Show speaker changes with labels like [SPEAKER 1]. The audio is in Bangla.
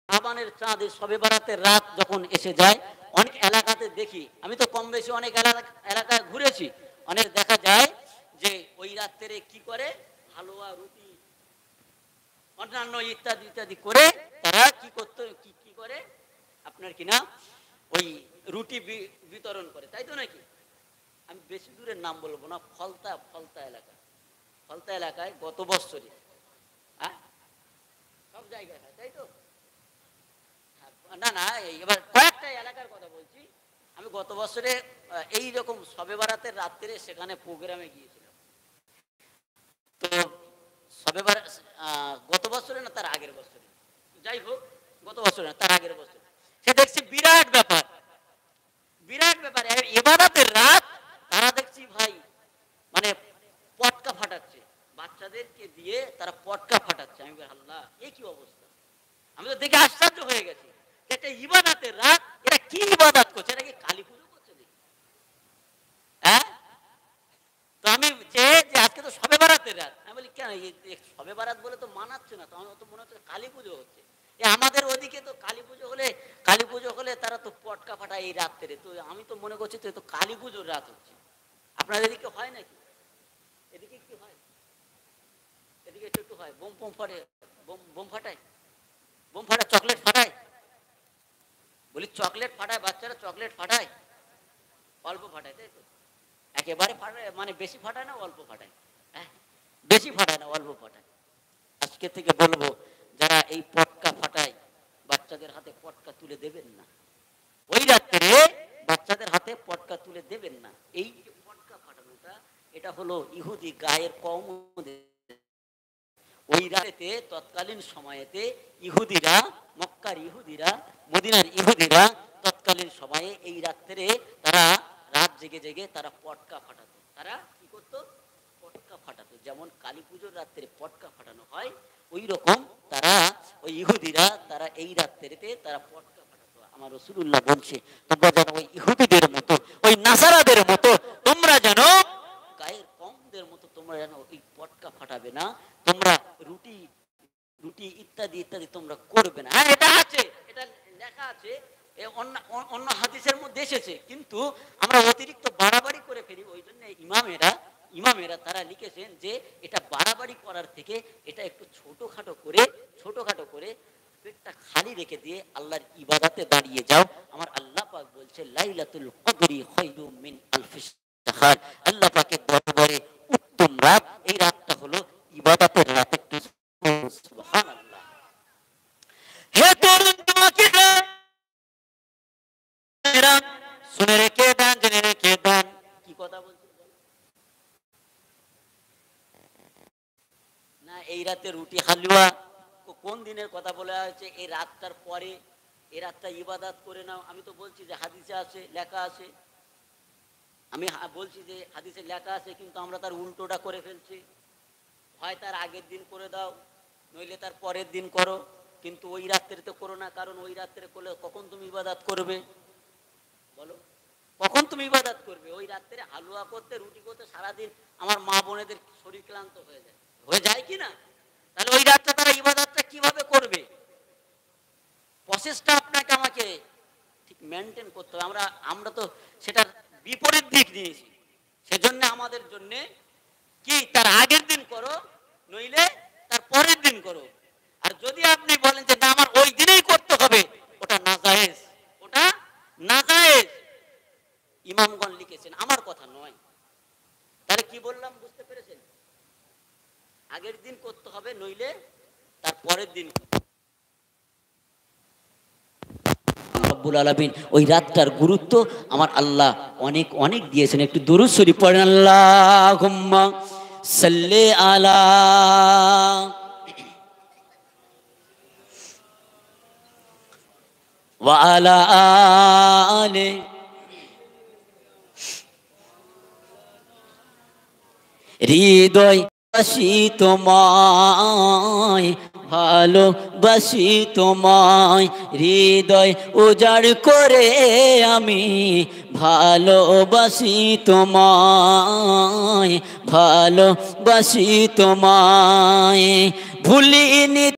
[SPEAKER 1] শাবানের চাঁদ শবে বরাতের রাত যখন এসে যায়, অনেক এলাকাতে দেখি, আমি তো কম বেশি অনেক এলাকায় ঘুরেছি, অনেক দেখা যায় যে ওই রাত্রে কি করে, হালুয়া রুটি অন্যান্য ইত্যাদি ইত্যাদি করে তারা কি করতে কি করে আপনার কিনা ওই রুটি বিতরণ করে, তাই তো নাকি? আমি বেশি দূরের নাম বলবো না, ফলতা এলাকায় গত বছরে, হ্যাঁ সব জায়গায় হয় তাই তো, না না এবার কয়েকটা এলাকার কথা বলছি। আমি গত বছরে এই রকম শবে বরাতের রাত্রে সেখানে প্রোগ্রামে গিয়েছিলাম। তো শবে বরাত গত বছরে না তার আগের বছরে, যাই হোক গত বছরে না তার আগের বছরে, সে দেখছি বিরাট ব্যাপার, ইবাদতের রাত তারা দেখছি ভাই মানে পটকা ফাটাচ্ছে, বাচ্চাদেরকে দিয়ে তারা পটকা ফাটাচ্ছে। আমি বলি আল্লাহ এ কি অবস্থা, আমি তো দেখে আশ্চর্য হয়ে গেছি, এটা ইবাদতের রাত, এটা কি ইবাদত করছে, এটা কি কালী পুজো করছে দেখি, হ্যাঁ? তো আমি যে আজকে তো শবে বরাতের রাত, আমি বলি কেন শবে বরাত বলে তো মানাচ্ছে না, তো আমার তো মনে হচ্ছে কালী পুজো হচ্ছে। আমাদের ওদিকে তো কালী পুজো হলে তারা তো পটকা ফাটায় এই রাত্রে, তো আমি তো মনে করছি তো কালী পুজোর রাত হচ্ছে। আপনার এদিকে হয় নাকি? এদিকে কি হয়? এদিকে একটু হয়, বোম ফাটায়, চকলেট ফাটায়, বলি চকলেট ফাটায়, বাচ্চারা চকলেট ফাটায়, অল্প ফাটায় তাই তো, একেবারে ফাটায় মানে বেশি ফাটায় না অল্প ফাটায়, হ্যাঁ বেশি ফাটায় না অল্প ফাটায়। আজকে থেকে বলবো যারা এই পটকা ফাটায় বাচ্চাদের হাতে পটকা তুলে দেবেন না, ওই রাত্রে বাচ্চাদের হাতে পটকা তুলে দেবেন না। এই যে পটকা ফাটানোটা, এটা হলো ইহুদি গায়ের কওম, ওই রাতে তৎকালীন সময়েতে ইহুদিরা, মক্কার ইহুদিরা, মদিনার ইহুদিরা তৎকালীন সময়ে এই রাত্রে তারা রাত জেগে জেগে তারা পটকা ফাটাতো। তারা কি করতো? পটকা ফাটাতো। যেমন কালী পুজোর রাত্রে পটকা ফাটানো হয়, ওই রকম তারা ওই ইহুদিরা তারা এই রাত্রিতে তারা পটকা ফাটাতো। আমার রাসূলুল্লাহ বলছে তোমরা যেন ওই ইহুদিদের মতো, ওই নাসারাদের মতো তোমরা যেন গায়ের কমদের মতো তোমরা যেন ওই পটকা ফাটাবে না, তোমরা রুটি ইত্যাদি ইত্যাদি তোমরা করবে না। হ্যাঁ এটা আছে, এটা লেখা আছে, অন্য হাদিসের মধ্যে এসেছে, কিন্তু আমরা অতিরিক্ত বাড়াবাড়ি করে ফেলি, ওই জন্য ইমামেরা তারা লিখেছেন যে এটা বাড়াবাড়ি করার থেকে এটা একটু ছোটখাটো করে পেটটা খালি রেখে দিয়ে আল্লাহর ইবাদতে দাঁড়িয়ে যাও। আমার আল্লাহ পাক বলছে লাইলাতুল কদরি খায়রুম মিন আলফি শাহর, আল্লাহ পাকের দরবারে উত্তম রাত এই রাতটা হলো ইবাদতের রাত। একটু সুবহানাল্লাহ। হে তরুণ তোমাকে শুনে রেখে দেন, জেনে রেখে দেন, কি কথা বলছি না, এই রাতে রুটি হালুয়া কোন দিনের কথা বলা হয়েছে? এই রাতটার পরে, এই রাতটা ইবাদত করে নাও। আমি তো বলছি যে হাদিসে আছে, লেখা আছে, আমি বলছি যে হাদিসে লেখা আছে, কিন্তু আমরা তার উল্টোটা করে ফেলছি। হয় তার আগের দিন করে দাও, নইলে তার পরের দিন করো, কিন্তু ওই রাত্রিতে করো না, কারণ ওই রাত্রে করলে কখন তুমি ইবাদত করবে বলো? কখন তুমি ইবাদত করবে? ওই রাত্রে হালুয়া করতে, রুটি করতে সারাদিন আমার মা বোনেদের শরীর ক্লান্ত হয়ে যায় কি না? তাহলে ওই রাতটা তারা ইবাদতটা কিভাবে করবে? প্রসেসটা আপনাকে আমাকে ঠিক মেনটেন করতে হবে। আমরা তো সেটার বিপরীত দিক নিয়েছি, সেজন্য আমাদের জন্য কি তার আগের দিন করো, নইলে তার পরের দিন করো। আর যদি আপনি বলেন যে না আমার ওই দিনেই করতে হবে, ওটা নাজায়েজ, ইমামগণ লিখেছেন, আমার কথা নয়। তাহলে কি বললাম বুঝতে পেরেছেন? আগের দিন করতে হবে, নইলে তার পরের দিন। রব্বুল আলামিন ওই রাতটার গুরুত্ব আমার আল্লাহ অনেক অনেক দিয়েছেন। একটু দুরূদ শরীফ পড়েন, আল্লাহুম্মা সাল্লি আলা ওয়া আলা আলি হৃদয়বাসী তোমায় ভালোবাসি তোমায়, হৃদয় উজাড় করে আমি ভালোবাসি তোমায়, ভালোবাসি তোমায়, ভুলিনি